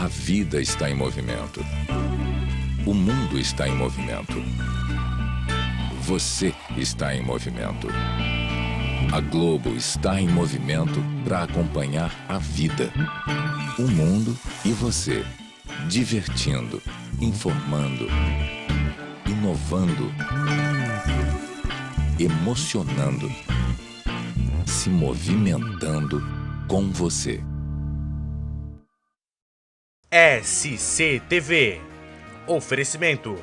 A vida está em movimento. O mundo está em movimento. Você está em movimento. A Globo está em movimento para acompanhar a vida, o mundo e você. Divertindo, informando, inovando, emocionando, se movimentando com você. SCTV. Oferecimento: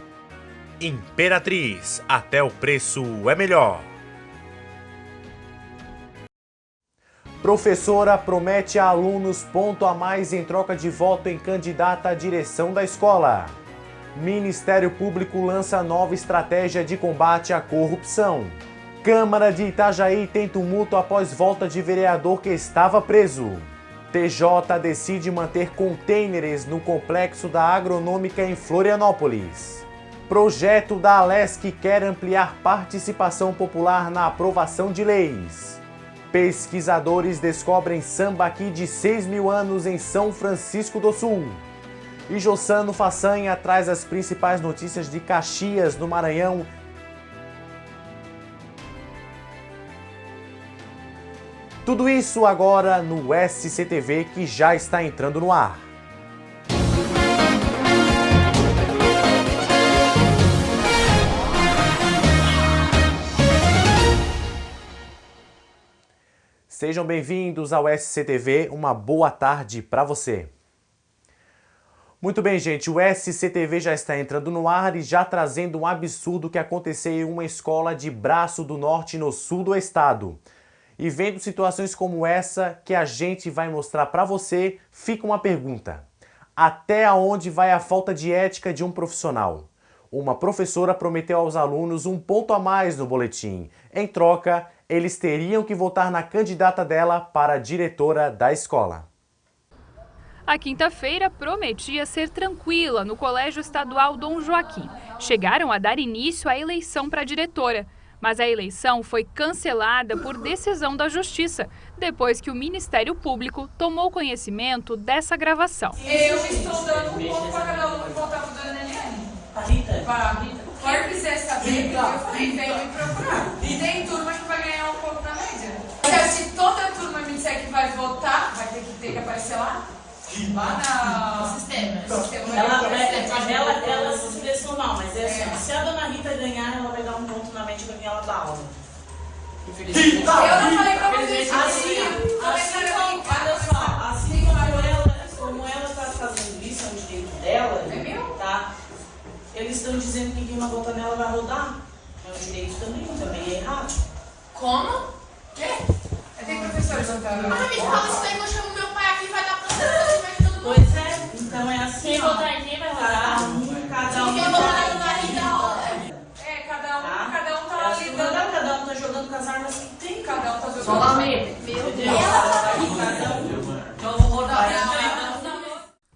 Imperatriz, até o preço é melhor. Professora promete a alunos ponto a mais em troca de voto em candidata à direção da escola. Ministério Público lança nova estratégia de combate à corrupção. Câmara de Itajaí tem tumulto após volta de vereador que estava preso. TJ decide manter contêineres no complexo da Agronômica em Florianópolis. Projeto da Alesc quer ampliar participação popular na aprovação de leis. Pesquisadores descobrem sambaqui de 6.000 anos em São Francisco do Sul. E Jossano Façanha traz as principais notícias de Caxias, no Maranhão. Tudo isso agora no SCTV, que já está entrando no ar. Sejam bem-vindos ao SCTV, uma boa tarde para você. Muito bem, gente, o SCTV já está entrando no ar e já trazendo um absurdo que aconteceu em uma escola de Braço do Norte, no sul do estado. E vendo situações como essa que a gente vai mostrar para você, fica uma pergunta: até onde vai a falta de ética de um profissional? Uma professora prometeu aos alunos um ponto a mais no boletim. Em troca, eles teriam que votar na candidata dela para a diretora da escola. A quinta-feira prometia ser tranquila no Colégio Estadual Dom Joaquim. Chegaram a dar início à eleição para a diretora. Mas a eleição foi cancelada por decisão da Justiça, depois que o Ministério Público tomou conhecimento dessa gravação. Eu estou dando um ponto para cada aluno votar para a dona Eliane. Para a Rita? Para a Rita. Quem quiser saber, eu falei, vem me procurar. E tem turma que vai ganhar um pouco na média. Se toda a turma me disser que vai votar, vai ter que aparecer lá? Lá no sistema. Ela se expressou mal, mas é assim, se a dona Rita ganhar, ela vai dar um ponto na mente para quem ela dá aula. Eu não falei pra vocês assim como ela está fazendo isso, é um direito dela, tá? Eles estão dizendo que quem não vota nela vai rodar. É um direito também é errado. Como? Quê? Tem professores que estão... Mas me fala isso daí que eu chamo meu pai aqui e vai dar processo. Pois é, então é assim, quem votar em quem vai rodar? Cada um. Quem votar na Rita roda. Cada um tá lá lidando. Cada um tá jogando com as armas que tem. Cada um tá jogando. Só lá mesmo. Meu Deus. Então eu vou rodar.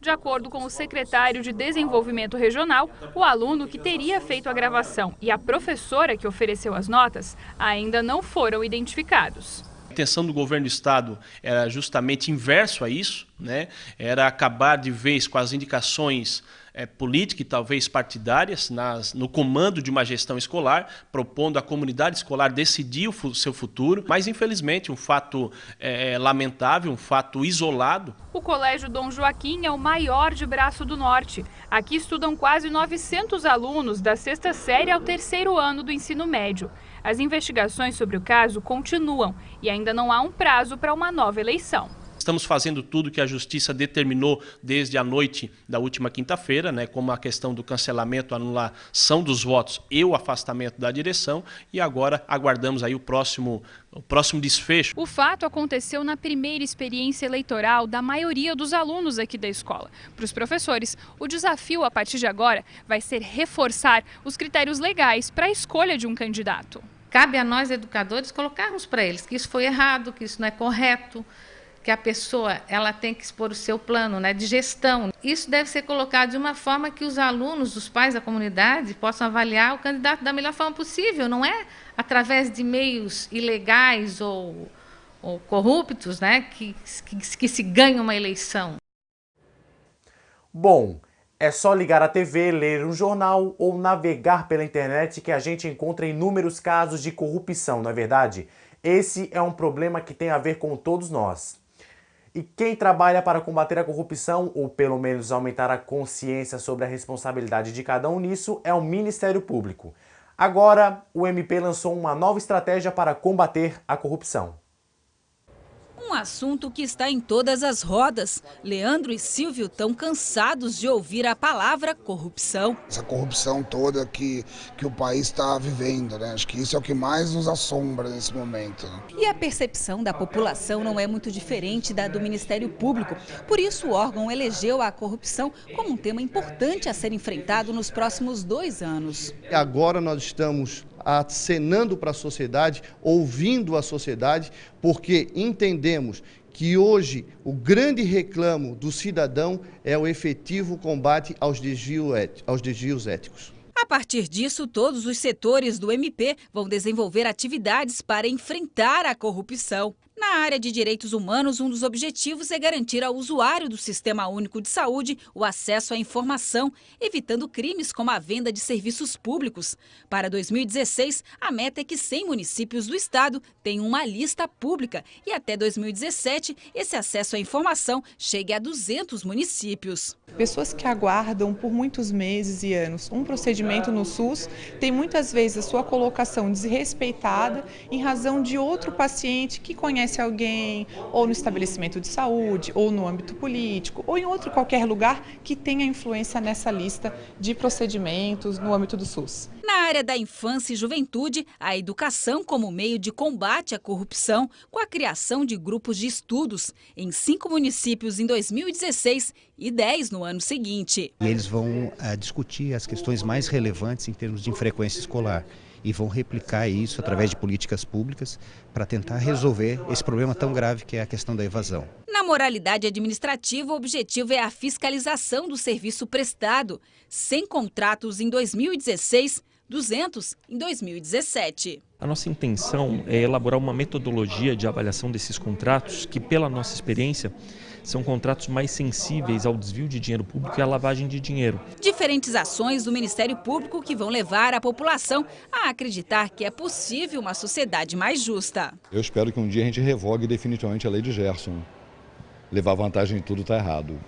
De acordo com o secretário de Desenvolvimento Regional, o aluno que teria feito a gravação e a professora que ofereceu as notas ainda não foram identificados. A intenção do governo do estado era justamente inverso a isso, né? Era acabar de vez com as indicações políticas e talvez partidárias no comando de uma gestão escolar, propondo à comunidade escolar decidir o seu futuro, mas infelizmente um fato lamentável, um fato isolado. O Colégio Dom Joaquim é o maior de Braço do Norte. Aqui estudam quase 900 alunos da 6ª série ao 3º ano do ensino médio. As investigações sobre o caso continuam e ainda não há um prazo para uma nova eleição. Estamos fazendo tudo que a Justiça determinou desde a noite da última quinta-feira, né, como a questão do cancelamento, a anulação dos votos e o afastamento da direção, e agora aguardamos aí o próximo desfecho. O fato aconteceu na primeira experiência eleitoral da maioria dos alunos aqui da escola. Para os professores, o desafio a partir de agora vai ser reforçar os critérios legais para a escolha de um candidato. Cabe a nós, educadores, colocarmos para eles que isso foi errado, que isso não é correto, que a pessoa ela tem que expor o seu plano, né, de gestão. Isso deve ser colocado de uma forma que os alunos, os pais da comunidade, possam avaliar o candidato da melhor forma possível. Não é através de meios ilegais ou corruptos, né, que se ganha uma eleição. Bom, é só ligar a TV, ler um jornal ou navegar pela internet que a gente encontra inúmeros casos de corrupção, não é verdade? Esse é um problema que tem a ver com todos nós. E quem trabalha para combater a corrupção, ou pelo menos aumentar a consciência sobre a responsabilidade de cada um nisso, é o Ministério Público. Agora, o MP lançou uma nova estratégia para combater a corrupção. Um assunto que está em todas as rodas. Leandro e Silvio estão cansados de ouvir a palavra corrupção. Essa corrupção toda que o país está vivendo, né? Acho que isso é o que mais nos assombra nesse momento. E a percepção da população não é muito diferente da do Ministério Público. Por isso, o órgão elegeu a corrupção como um tema importante a ser enfrentado nos próximos 2 anos. Agora nós estamos acenando para a sociedade, ouvindo a sociedade, porque entendemos que hoje o grande reclamo do cidadão é o efetivo combate aos desvios éticos. A partir disso, todos os setores do MP vão desenvolver atividades para enfrentar a corrupção. Na área de direitos humanos, um dos objetivos é garantir ao usuário do Sistema Único de Saúde o acesso à informação, evitando crimes como a venda de serviços públicos. Para 2016, a meta é que 100 municípios do estado tenham uma lista pública e até 2017, esse acesso à informação chegue a 200 municípios. Pessoas que aguardam por muitos meses e anos um procedimento no SUS têm muitas vezes a sua colocação desrespeitada em razão de outro paciente que conhece alguém, ou no estabelecimento de saúde, ou no âmbito político, ou em outro qualquer lugar que tenha influência nessa lista de procedimentos no âmbito do SUS. Na área da infância e juventude, a educação como meio de combate à corrupção, com a criação de grupos de estudos em 5 municípios em 2016 e 10 no ano seguinte. E eles vão discutir as questões mais relevantes em termos de infrequência escolar e vão replicar isso através de políticas públicas para tentar resolver esse problema tão grave que é a questão da evasão. Na moralidade administrativa, o objetivo é a fiscalização do serviço prestado. 100 contratos em 2016, 200 em 2017. A nossa intenção é elaborar uma metodologia de avaliação desses contratos que, pela nossa experiência, são contratos mais sensíveis ao desvio de dinheiro público e à lavagem de dinheiro. Diferentes ações do Ministério Público que vão levar a população a acreditar que é possível uma sociedade mais justa. Eu espero que um dia a gente revogue definitivamente a lei de Gerson. Levar vantagem em tudo está errado.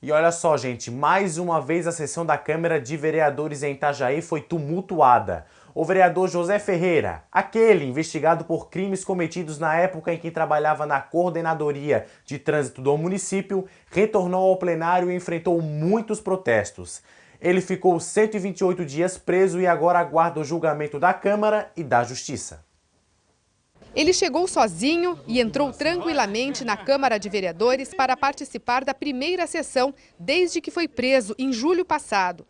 E olha só, gente, mais uma vez a sessão da Câmara de Vereadores em Itajaí foi tumultuada. O vereador José Ferreira, aquele investigado por crimes cometidos na época em que trabalhava na Coordenadoria de Trânsito do município, retornou ao plenário e enfrentou muitos protestos. Ele ficou 128 dias preso e agora aguarda o julgamento da Câmara e da Justiça. Ele chegou sozinho e entrou tranquilamente na Câmara de Vereadores para participar da primeira sessão desde que foi preso em julho passado.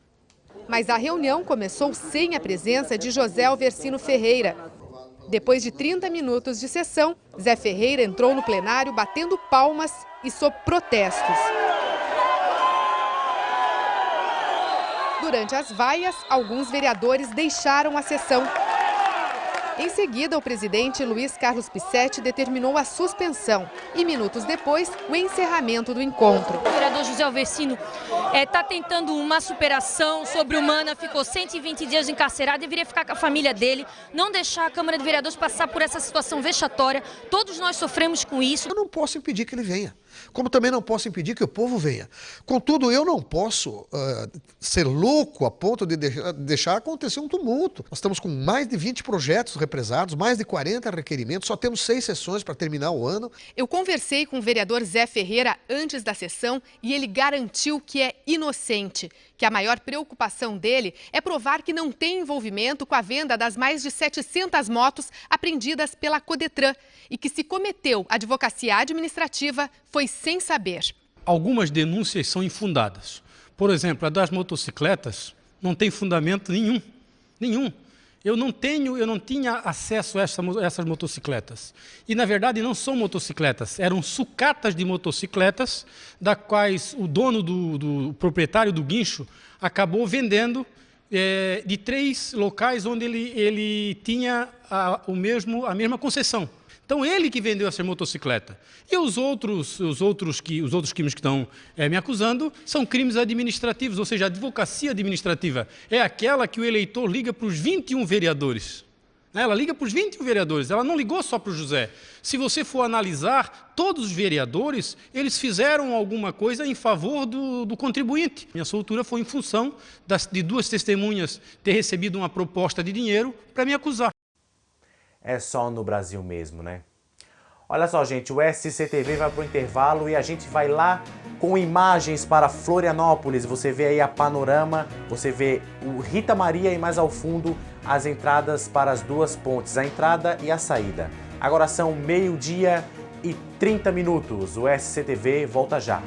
Mas a reunião começou sem a presença de José Alversino Ferreira. Depois de 30 minutos de sessão, Zé Ferreira entrou no plenário batendo palmas e sob protestos. Durante as vaias, alguns vereadores deixaram a sessão. Em seguida, o presidente Luiz Carlos Pissetti determinou a suspensão e, minutos depois, o encerramento do encontro. O vereador José Alversino está tentando uma superação sobre-humana, ficou 120 dias encarcerado, deveria ficar com a família dele, não deixar a Câmara de Vereadores passar por essa situação vexatória. Todos nós sofremos com isso. Eu não posso impedir que ele venha, como também não posso impedir que o povo venha. Contudo, eu não posso ser louco a ponto de deixar acontecer um tumulto. Nós estamos com mais de 20 projetos represados, mais de 40 requerimentos, só temos 6 sessões para terminar o ano. Eu conversei com o vereador Zé Ferreira antes da sessão e ele garantiu que é inocente, que a maior preocupação dele é provar que não tem envolvimento com a venda das mais de 700 motos apreendidas pela Codetran e que se cometeu advocacia administrativa foi sem saber. Algumas denúncias são infundadas. Por exemplo, a das motocicletas não tem fundamento nenhum. Eu não tinha acesso a essas motocicletas. E, na verdade, não são motocicletas, eram sucatas de motocicletas, da quais o dono do proprietário do guincho acabou vendendo de 3 locais onde ele tinha a mesma concessão. Então ele que vendeu essa motocicleta. E os outros crimes que estão me acusando são crimes administrativos, ou seja, a advocacia administrativa é aquela que o eleitor liga para os 21 vereadores. Ela liga para os 21 vereadores, ela não ligou só para o José. Se você for analisar, todos os vereadores, eles fizeram alguma coisa em favor do contribuinte. Minha soltura foi em função de 2 testemunhas ter recebido uma proposta de dinheiro para me acusar. É só no Brasil mesmo, né? Olha só, gente, o SCTV vai para o intervalo e a gente vai lá com imagens para Florianópolis. Você vê aí a panorama, você vê o Rita Maria e mais ao fundo as entradas para as 2 pontes, a entrada e a saída. Agora são 12h30. O SCTV volta já.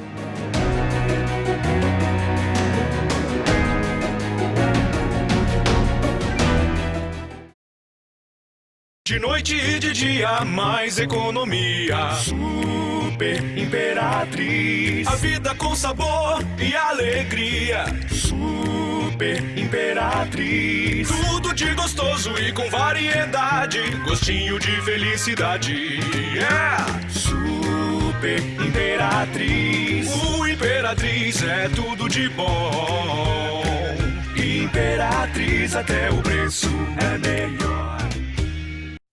De noite e de dia, mais economia. Super Imperatriz. A vida com sabor e alegria. Super Imperatriz. Tudo de gostoso e com variedade. Gostinho de felicidade. Yeah! Super Imperatriz. O Imperatriz é tudo de bom. Imperatriz, até o preço é melhor.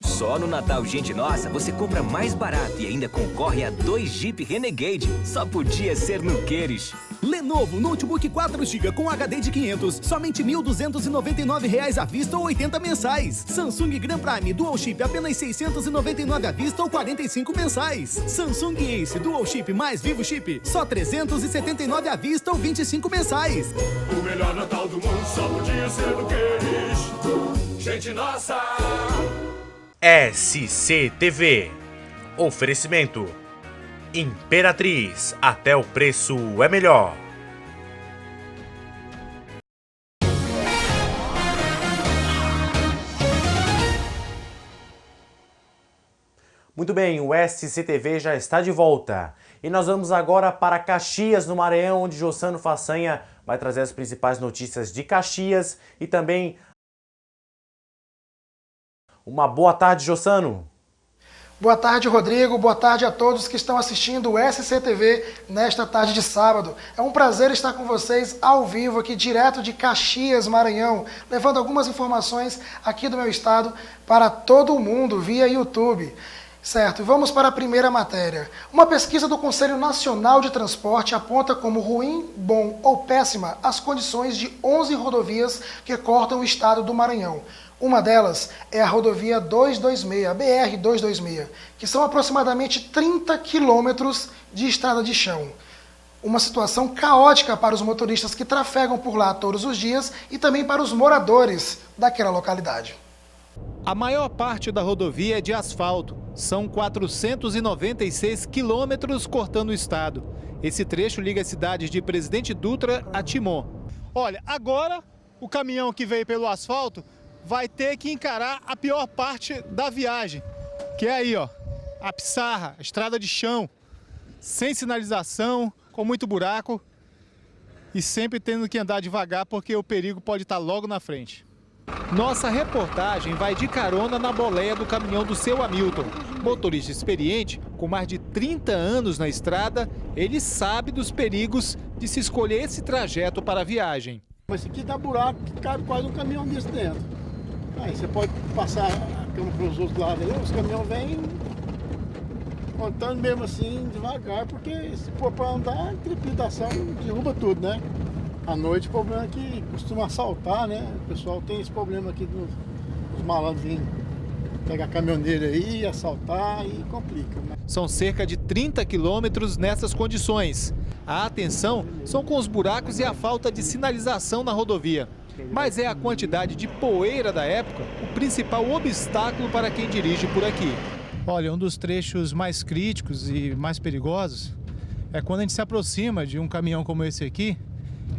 Só no Natal Gente Nossa você compra mais barato e ainda concorre a 2 Jeep Renegade. Só podia ser no Queires. Lenovo Notebook 4GB com HD de 500, somente R$ 1.299 à vista ou 80 mensais. Samsung Grand Prime Dual Chip apenas R$ 699 à vista ou 45 mensais. Samsung Ace Dual Chip mais Vivo Chip, só R$ 379 à vista ou 25 mensais. O melhor Natal do mundo só podia ser no Queires. Gente Nossa! SCTV. Oferecimento. Imperatriz. Até o preço é melhor. Muito bem, o SCTV já está de volta. E nós vamos agora para Caxias, no Maranhão, onde Jossano Façanha vai trazer as principais notícias de Caxias e também... Uma boa tarde, Jossano. Boa tarde, Rodrigo. Boa tarde a todos que estão assistindo o SCTV nesta tarde de sábado. É um prazer estar com vocês ao vivo aqui, direto de Caxias, Maranhão, levando algumas informações aqui do meu estado para todo mundo via YouTube. Certo, vamos para a primeira matéria. Uma pesquisa do Conselho Nacional de Transporte aponta como ruim, bom ou péssima as condições de 11 rodovias que cortam o estado do Maranhão. Uma delas é a rodovia 226, a BR-226, que são aproximadamente 30 quilômetros de estrada de chão. Uma situação caótica para os motoristas que trafegam por lá todos os dias e também para os moradores daquela localidade. A maior parte da rodovia é de asfalto. São 496 quilômetros cortando o estado. Esse trecho liga as cidades de Presidente Dutra a Timon. Olha, agora o caminhão que veio pelo asfalto vai ter que encarar a pior parte da viagem, que é aí, ó, a pissarra, a estrada de chão, sem sinalização, com muito buraco e sempre tendo que andar devagar porque o perigo pode estar logo na frente. Nossa reportagem vai de carona na boleia do caminhão do seu Hamilton. Motorista experiente, com mais de 30 anos na estrada, ele sabe dos perigos de se escolher esse trajeto para a viagem. Esse aqui dá buraco que cabe quase um caminhão desse dentro. Aí você pode passar a cama para os outros lados aí, os caminhões vêm contando mesmo assim, devagar, porque se for para andar, trepidação derruba tudo, né? À noite o problema é que costuma assaltar, né? O pessoal tem esse problema aqui dos malandros vindo pegar caminhoneiro aí, assaltar e complica, né? São cerca de 30 quilômetros nessas condições. A atenção são com os buracos e a falta de sinalização na rodovia. Mas é a quantidade de poeira da época o principal obstáculo para quem dirige por aqui. Olha, um dos trechos mais críticos e mais perigosos é quando a gente se aproxima de um caminhão como esse aqui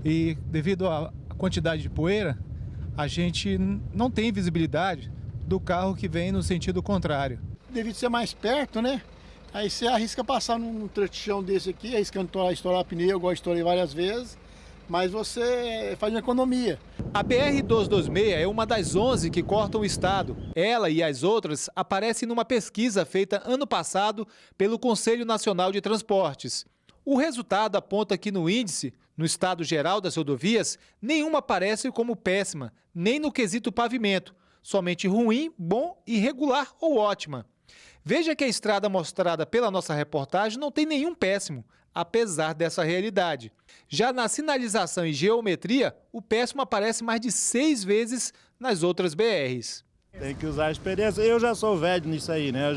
e, devido à quantidade de poeira, a gente não tem visibilidade do carro que vem no sentido contrário. Devido ser mais perto, né? Aí você arrisca passar num trechão desse aqui, arriscando estourar pneu, igual estourei várias vezes. mas você faz uma economia. A BR-226 é uma das 11 que cortam o estado. Ela e as outras aparecem numa pesquisa feita ano passado pelo Conselho Nacional de Transportes. O resultado aponta que no índice, no estado geral das rodovias, nenhuma aparece como péssima, nem no quesito pavimento, somente ruim, bom, irregular ou ótima. Veja que a estrada mostrada pela nossa reportagem não tem nenhum péssimo, apesar dessa realidade. Já na sinalização e geometria, o péssimo aparece mais de 6 vezes nas outras BRs. Tem que usar a experiência. Eu já sou velho nisso aí, né?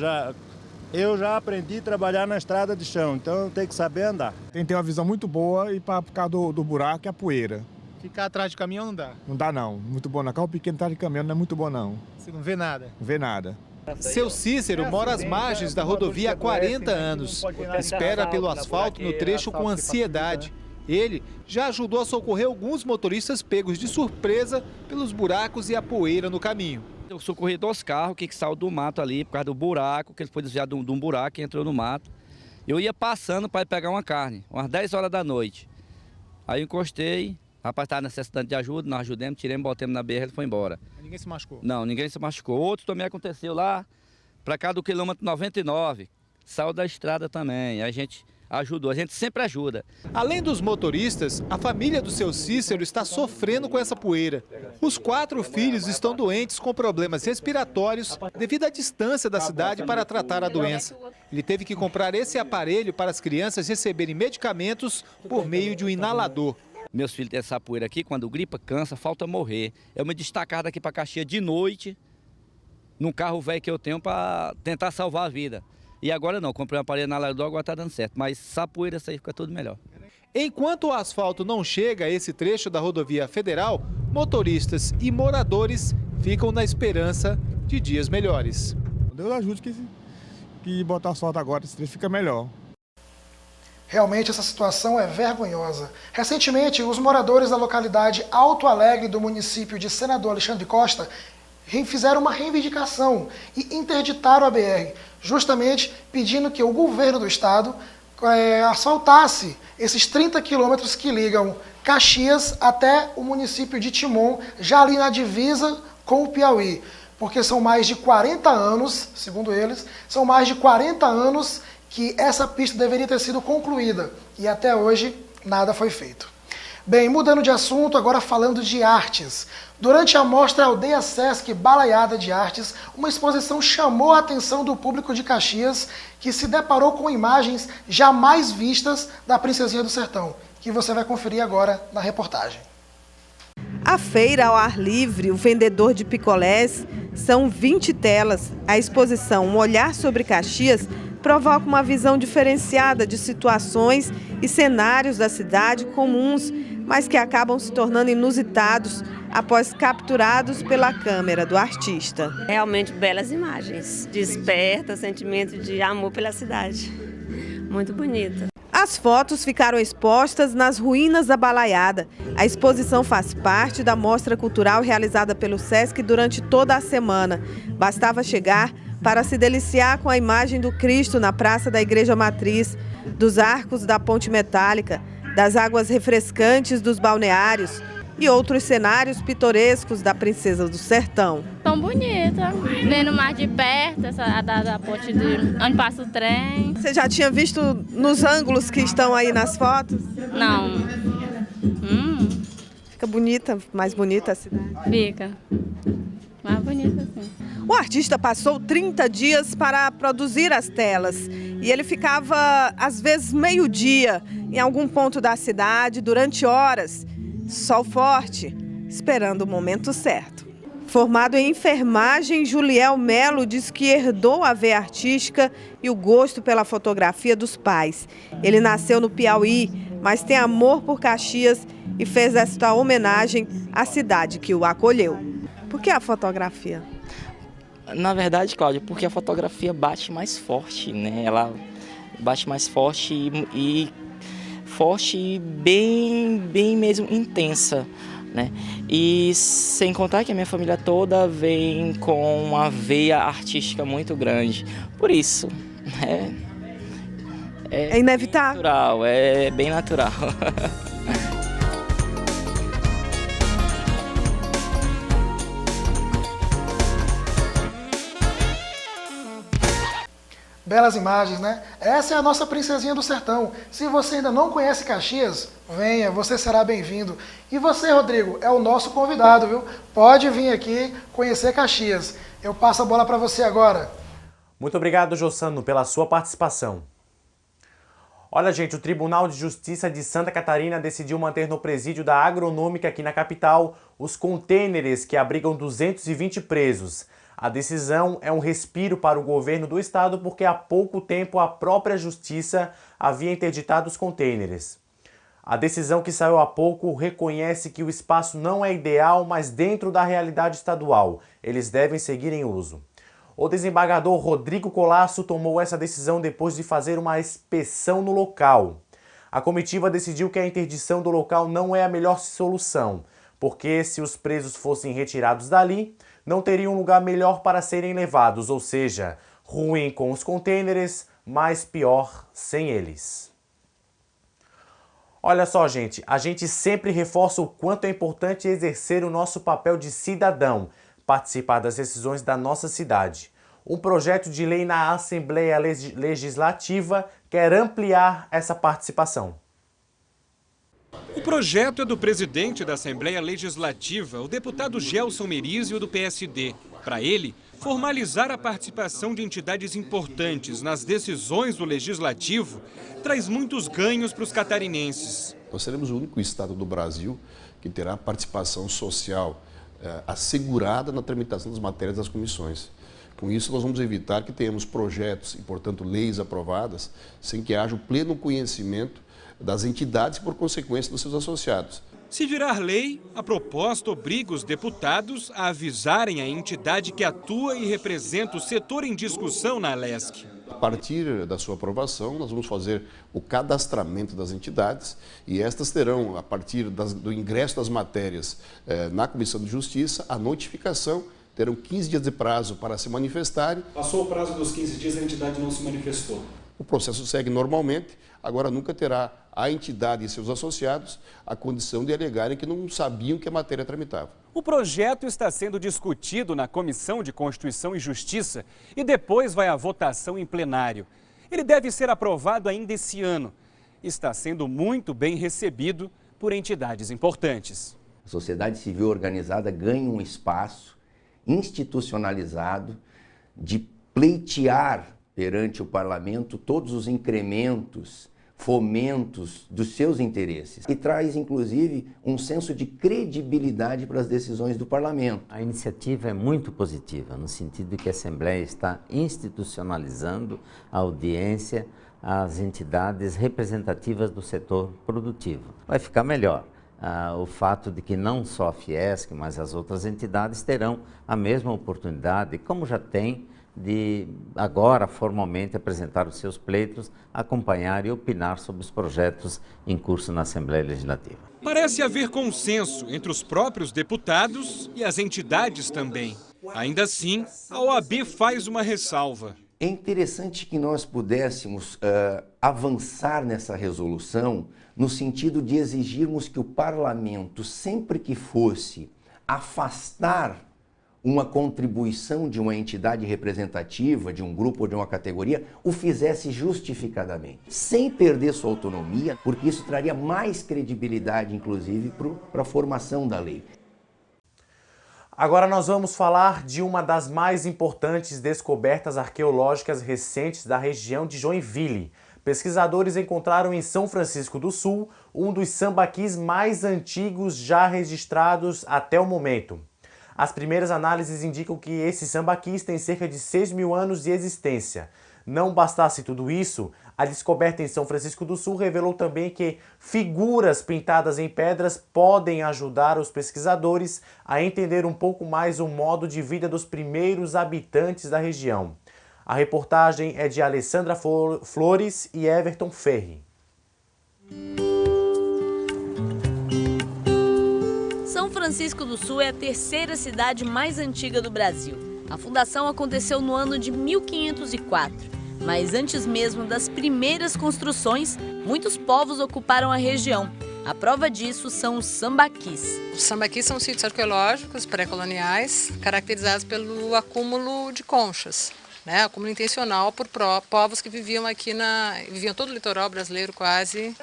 Eu já aprendi a trabalhar na estrada de chão, então tem que saber andar. Tem que ter uma visão muito boa e para ficar do buraco e a poeira. Ficar atrás de caminhão não dá? Não dá não, muito bom não. Carro pequeno atrás de caminhão não é muito bom não. Você não vê nada? Não vê nada. Seu Cícero mora às margens da rodovia há 40 anos. Espera pelo asfalto no trecho com ansiedade. Ele já ajudou a socorrer alguns motoristas pegos de surpresa pelos buracos e a poeira no caminho. Eu socorri 2 carros que saiu do mato ali por causa do buraco, que eles foram desviar de um buraco que entrou no mato. Eu ia passando para pegar uma carne, umas 10 horas da noite. Aí eu encostei, o rapaz estava necessitando de ajuda, nós ajudamos, tiramos, botamos na BR e ele foi embora. Ninguém se machucou? Não, ninguém se machucou. Outro também aconteceu lá, para cá do quilômetro 99, saiu da estrada também, a gente ajudou, a gente sempre ajuda. Além dos motoristas, a família do seu Cícero está sofrendo com essa poeira. Os 4 filhos estão doentes com problemas respiratórios devido à distância da cidade para tratar a doença. Ele teve que comprar esse aparelho para as crianças receberem medicamentos por meio de um inalador. Meus filhos têm essa poeira aqui, quando gripa, cansa, falta morrer. Eu me destacar daqui para Caxias de noite, num carro velho que eu tenho para tentar salvar a vida. E agora não, comprei um aparelho inalador, agora está dando certo. Mas essa poeira, isso aí fica tudo melhor. Enquanto o asfalto não chega a esse trecho da rodovia federal, motoristas e moradores ficam na esperança de dias melhores. Deus ajude que botar asfalto agora, esse trecho fica melhor. Realmente essa situação é vergonhosa. Recentemente, os moradores da localidade Alto Alegre do município de Senador Alexandre Costa fizeram uma reivindicação e interditaram a BR, justamente pedindo que o governo do estado asfaltasse esses 30 quilômetros que ligam Caxias até o município de Timon, já ali na divisa com o Piauí. Porque são mais de 40 anos, segundo eles, são mais de 40 anos que essa pista deveria ter sido concluída. E até hoje, nada foi feito. Bem, mudando de assunto, agora falando de artes. Durante a mostra Aldeia Sesc Balaiada de Artes, uma exposição chamou a atenção do público de Caxias, que se deparou com imagens jamais vistas da Princesinha do Sertão, que você vai conferir agora na reportagem. A feira ao ar livre, o vendedor de picolés, são 20 telas. A exposição Um Olhar sobre Caxias provoca uma visão diferenciada de situações e cenários da cidade comuns, mas que acabam se tornando inusitados após capturados pela câmera do artista. Realmente belas imagens, desperta sentimento de amor pela cidade. Muito bonita. As fotos ficaram expostas nas ruínas da Balaiada. A exposição faz parte da mostra cultural realizada pelo Sesc durante toda a semana. Bastava chegar para se deliciar com a imagem do Cristo na praça da Igreja Matriz, dos arcos da Ponte Metálica, das águas refrescantes dos balneários e outros cenários pitorescos da Princesa do Sertão. Tão bonita, vendo mais de perto, essa da ponte onde passa o trem. Você já tinha visto nos ângulos que estão aí nas fotos? Não. Fica bonita, mais bonita a cidade? Fica. Mais bonita assim. O artista passou 30 dias para produzir as telas e ele ficava, às vezes, meio-dia em algum ponto da cidade, durante horas, sol forte, esperando o momento certo. Formado em enfermagem, Juliel Melo diz que herdou a veia artística e o gosto pela fotografia dos pais. Ele nasceu no Piauí, mas tem amor por Caxias e fez esta homenagem à cidade que o acolheu. Por que a fotografia? Na verdade, Cláudia, porque a fotografia bate mais forte, né? Ela bate mais forte e forte e bem mesmo intensa, né? E sem contar que a minha família toda vem com uma veia artística muito grande. Por isso, é inevitável. Natural, é bem natural. Belas imagens, né? Essa é a nossa princesinha do sertão. Se você ainda não conhece Caxias, venha, você será bem-vindo. E você, Rodrigo, é o nosso convidado, viu? Pode vir aqui conhecer Caxias. Eu passo a bola para você agora. Muito obrigado, Jossano, pela sua participação. Olha, gente, o Tribunal de Justiça de Santa Catarina decidiu manter no presídio da Agronômica aqui na capital os contêineres que abrigam 220 presos. A decisão é um respiro para o governo do estado porque há pouco tempo a própria Justiça havia interditado os contêineres. A decisão que saiu há pouco reconhece que o espaço não é ideal, mas dentro da realidade estadual, eles devem seguir em uso. O desembargador Rodrigo Colasso tomou essa decisão depois de fazer uma inspeção no local. A comitiva decidiu que a interdição do local não é a melhor solução, porque se os presos fossem retirados dali, não teriam um lugar melhor para serem levados, ou seja, ruim com os contêineres, mas pior sem eles. Olha só, gente, a gente sempre reforça o quanto é importante exercer o nosso papel de cidadão, participar das decisões da nossa cidade. Um projeto de lei na Assembleia Legislativa quer ampliar essa participação. O projeto é do presidente da Assembleia Legislativa, o deputado Gelson Merizio, do PSD. Para ele, formalizar a participação de entidades importantes nas decisões do Legislativo traz muitos ganhos para os catarinenses. Nós seremos o único estado do Brasil que terá participação social assegurada na tramitação das matérias das comissões. Com isso, nós vamos evitar que tenhamos projetos e, portanto, leis aprovadas sem que haja o pleno conhecimento das entidades e, por consequência, dos seus associados. Se virar lei, a proposta obriga os deputados a avisarem a entidade que atua e representa o setor em discussão na Alesc. A partir da sua aprovação, nós vamos fazer o cadastramento das entidades e estas terão, a partir do ingresso das matérias na Comissão de Justiça, a notificação, terão 15 dias de prazo para se manifestarem. Passou o prazo dos 15 dias, a entidade não se manifestou. O processo segue normalmente, agora nunca terá a entidade e seus associados a condição de alegarem que não sabiam que a matéria tramitava. O projeto está sendo discutido na Comissão de Constituição e Justiça e depois vai à votação em plenário. Ele deve ser aprovado ainda esse ano. Está sendo muito bem recebido por entidades importantes. A sociedade civil organizada ganha um espaço institucionalizado de pleitear perante o parlamento todos os incrementos, fomentos dos seus interesses e traz, inclusive, um senso de credibilidade para as decisões do parlamento. A iniciativa é muito positiva, no sentido de que a Assembleia está institucionalizando a audiência às entidades representativas do setor produtivo. Vai ficar melhor. O fato de que não só a Fiesc, mas as outras entidades terão a mesma oportunidade, como já tem, de agora formalmente apresentar os seus pleitos, acompanhar e opinar sobre os projetos em curso na Assembleia Legislativa. Parece haver consenso entre os próprios deputados e as entidades também. Ainda assim, a OAB faz uma ressalva. É interessante que nós pudéssemos avançar nessa resolução no sentido de exigirmos que o parlamento, sempre que fosse afastar uma contribuição de uma entidade representativa, de um grupo ou de uma categoria, o fizesse justificadamente, sem perder sua autonomia, porque isso traria mais credibilidade, inclusive, para a formação da lei. Agora nós vamos falar de uma das mais importantes descobertas arqueológicas recentes da região de Joinville. Pesquisadores encontraram em São Francisco do Sul um dos sambaquis mais antigos já registrados até o momento. As primeiras análises indicam que esses sambaquis têm cerca de 6.000 anos de existência. Não bastasse tudo isso, a descoberta em São Francisco do Sul revelou também que figuras pintadas em pedras podem ajudar os pesquisadores a entender um pouco mais o modo de vida dos primeiros habitantes da região. A reportagem é de Alessandra Flores e Everton Ferri. São Francisco do Sul é a terceira cidade mais antiga do Brasil. A fundação aconteceu no ano de 1504, mas antes mesmo das primeiras construções, muitos povos ocuparam a região. A prova disso são os sambaquis. Os sambaquis são sítios arqueológicos pré-coloniais, caracterizados pelo acúmulo de conchas. né? Acúmulo intencional por povos que viviam aqui viviam todo o litoral brasileiro quase,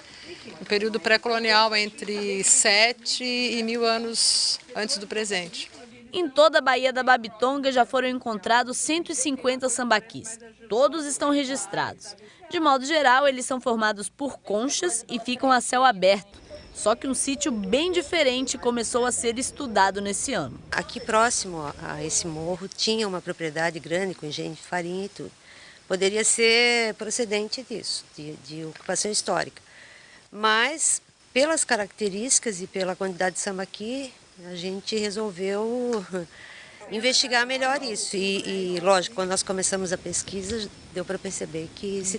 no período pré-colonial, entre 7 e 1000 anos antes do presente. Em toda a Baía da Babitonga já foram encontrados 150 sambaquis. Todos estão registrados. De modo geral, eles são formados por conchas e ficam a céu aberto. Só que um sítio bem diferente começou a ser estudado nesse ano. Aqui próximo a esse morro tinha uma propriedade grande com engenho de farinha e tudo. Poderia ser procedente disso, de ocupação histórica. Mas, pelas características e pela quantidade de sambaqui, a gente resolveu investigar melhor isso. E lógico, quando nós começamos a pesquisa, deu para perceber que se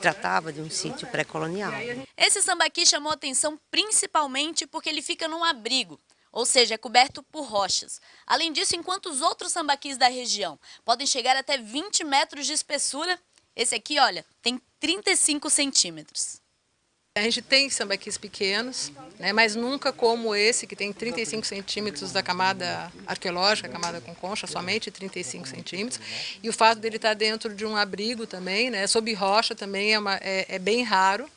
tratava de um sítio pré-colonial. Esse sambaqui chamou atenção principalmente porque ele fica num abrigo, ou seja, é coberto por rochas. Além disso, enquanto os outros sambaquis da região podem chegar até 20 metros de espessura, esse aqui, olha, tem 35 centímetros. A gente tem sambaquis pequenos, né, mas nunca como esse, que tem 35 centímetros da camada arqueológica, camada com concha, somente 35 centímetros. E o fato dele estar dentro de um abrigo também, né, sob rocha também é bem raro.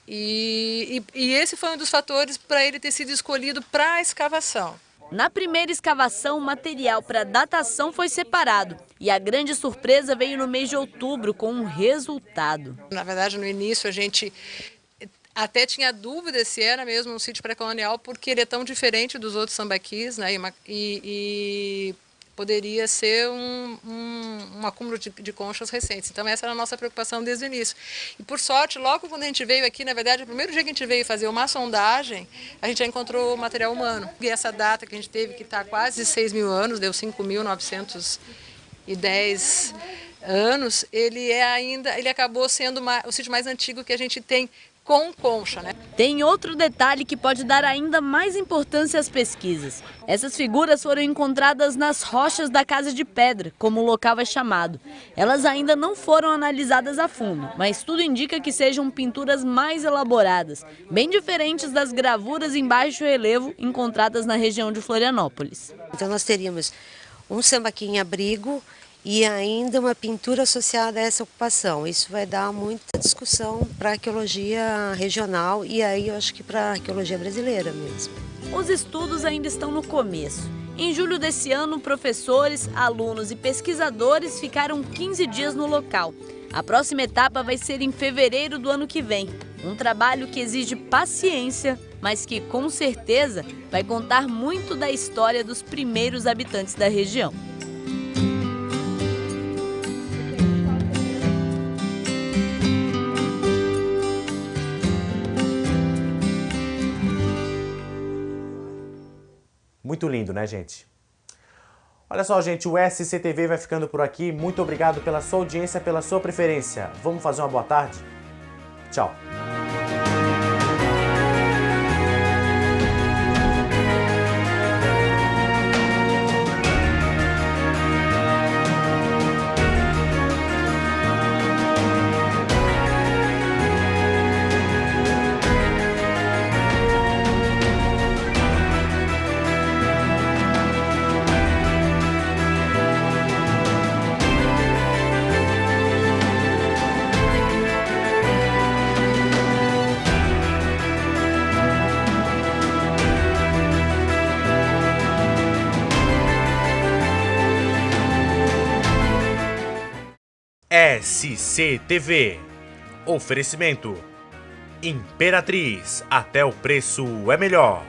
E esse foi um dos fatores para ele ter sido escolhido para a escavação. Na primeira escavação, o material para datação foi separado. E a grande surpresa veio no mês de outubro, com um resultado. Na verdade, no início, a gente até tinha dúvida se era mesmo um sítio pré-colonial, porque ele é tão diferente dos outros sambaquis, né? E poderia ser um acúmulo de conchas recentes. Então essa era a nossa preocupação desde o início. E por sorte, logo quando a gente veio aqui, na verdade, o primeiro dia que a gente veio fazer uma sondagem, a gente já encontrou material humano. E essa data que a gente teve, que está quase 6.000 anos, deu 5.910 anos, ele acabou sendo o sítio mais antigo que a gente tem com concha, né? Tem outro detalhe que pode dar ainda mais importância às pesquisas. Essas figuras foram encontradas nas rochas da Casa de Pedra, como o local é chamado. Elas ainda não foram analisadas a fundo, mas tudo indica que sejam pinturas mais elaboradas, bem diferentes das gravuras em baixo relevo encontradas na região de Florianópolis. Então nós teríamos um sambaqui em abrigo e ainda uma pintura associada a essa ocupação. Isso vai dar muita discussão para a arqueologia regional e aí eu acho que para a arqueologia brasileira mesmo. Os estudos ainda estão no começo. Em julho desse ano, professores, alunos e pesquisadores ficaram 15 dias no local. A próxima etapa vai ser em fevereiro do ano que vem. Um trabalho que exige paciência, mas que com certeza vai contar muito da história dos primeiros habitantes da região. Muito lindo, né, gente? Olha só, gente, o SCTV vai ficando por aqui. Muito obrigado pela sua audiência, pela sua preferência. Vamos fazer uma boa tarde? Tchau. SCTV. Oferecimento: Imperatriz, até o preço é melhor.